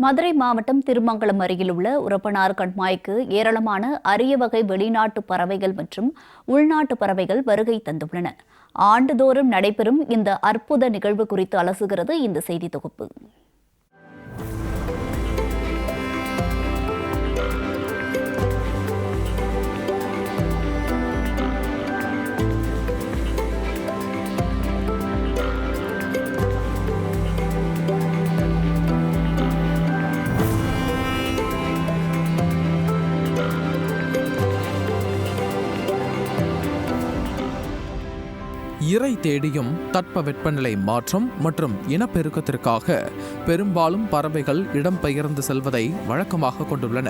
மதுரை மாவட்டம் திருமங்கலம் அருகிலுள்ள உரப்பனார் கண்மாய்க்கு ஏராளமான அரிய வகை வெளிநாட்டு பறவைகள் மற்றும் உள்நாட்டு பறவைகள் வருகை தந்துள்ளன. ஆண்டுதோறும் நடைபெறும் இந்த அற்புத நிகழ்வு குறித்து அலசுகிறது இந்த செய்தி தொகுப்பு. இரை தேடியும் தட்பவெப்பநிலை மாற்றம் மற்றும் இனப்பெருக்கத்திற்காக பெரும்பாலும் பறவைகள் இடம்பெயர்ந்து செல்வதை வழக்கமாக கொண்டுள்ளன.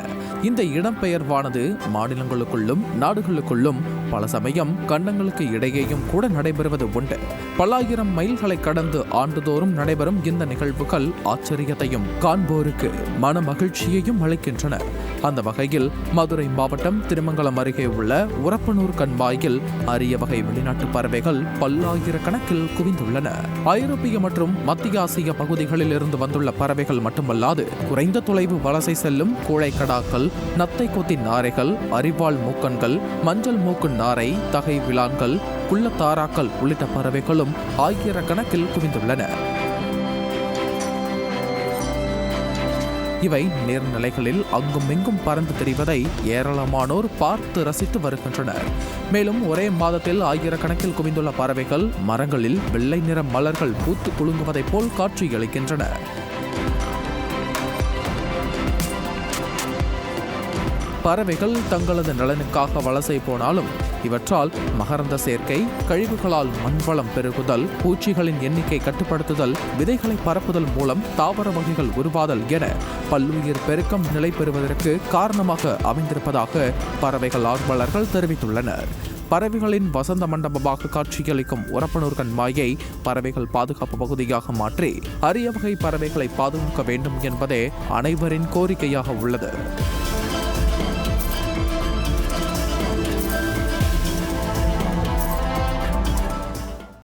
இந்த இடம்பெயர்வானது மாநிலங்களுக்குள்ளும் நாடுகளுக்குள்ளும் பல சமயம் கண்டங்களுக்கு இடையேயும் கூட நடைபெறுவது உண்டு. பல்லாயிரம் மைல்களை கடந்து ஆண்டுதோறும் நடைபெறும் இந்த நிகழ்வுகள் ஆச்சரியத்தையும் காண்போருக்கு மன மகிழ்ச்சியையும் அளிக்கின்றன. அந்த வகையில் மதுரை மாவட்டம் திருமங்கலம் அருகே உள்ள உரப்பனூர் கண்மாயில் அரிய வகை வெளிநாட்டு பறவைகள் பல்லாயிரக்கணக்கில் குவிந்துள்ளன. ஐரோப்பிய மற்றும் மத்திய ஆசிய பகுதிகளில் இருந்து வந்துள்ள பறவைகள் மட்டுமல்லாது குறைந்த தொலைவு வலசை செல்லும் கூழைக்கடாக்கள், நத்தை கொத்தின் நாரைகள், அரிவாள் மூக்கன்கள், மஞ்சள் மூக்கு நாரை, தகை விளான்கள், குள்ளத்தாராக்கள் உள்ளிட்ட பறவைகளும் ஆயிரக்கணக்கில் குவிந்துள்ளன. இவை நீர்நிலைகளில் அங்கும் இங்கும் பறந்து தெரிவதை ஏராளமானோர் பார்த்து ரசித்து வருகின்றனர். மேலும் ஒரே மாதத்தில் ஆயிரக்கணக்கில் குவிந்துள்ள பறவைகள் மரங்களில் வெள்ளை நிற மலர்கள் பூத்து குலுங்குவதைப் போல் காட்சியளிக்கின்றன. பறவைகள் தங்களது நலனுக்காக வலசை போனாலும் இவற்றால் மகரந்த சேர்க்கை, கழிவுகளால் மண்வளம் பெருகுதல், பூச்சிகளின் எண்ணிக்கை கட்டுப்படுத்துதல், விதைகளை பரப்புதல் மூலம் தாவர வகைகள் உருவாதல் என பல்லுயிர் பெருக்கம் நிலை பெறுவதற்கு காரணமாக அமைந்திருப்பதாக பறவைகள் ஆர்வலர்கள் தெரிவித்துள்ளனர். பறவைகளின் வசந்த மண்டபமாக காட்சியளிக்கும் உரப்பனூர் கண்மாயை பறவைகள் பாதுகாப்பு பகுதியாக மாற்றி அரிய வகை பறவைகளை பாதுகாக்க வேண்டும் என்பதே அனைவரின் கோரிக்கையாக உள்ளது.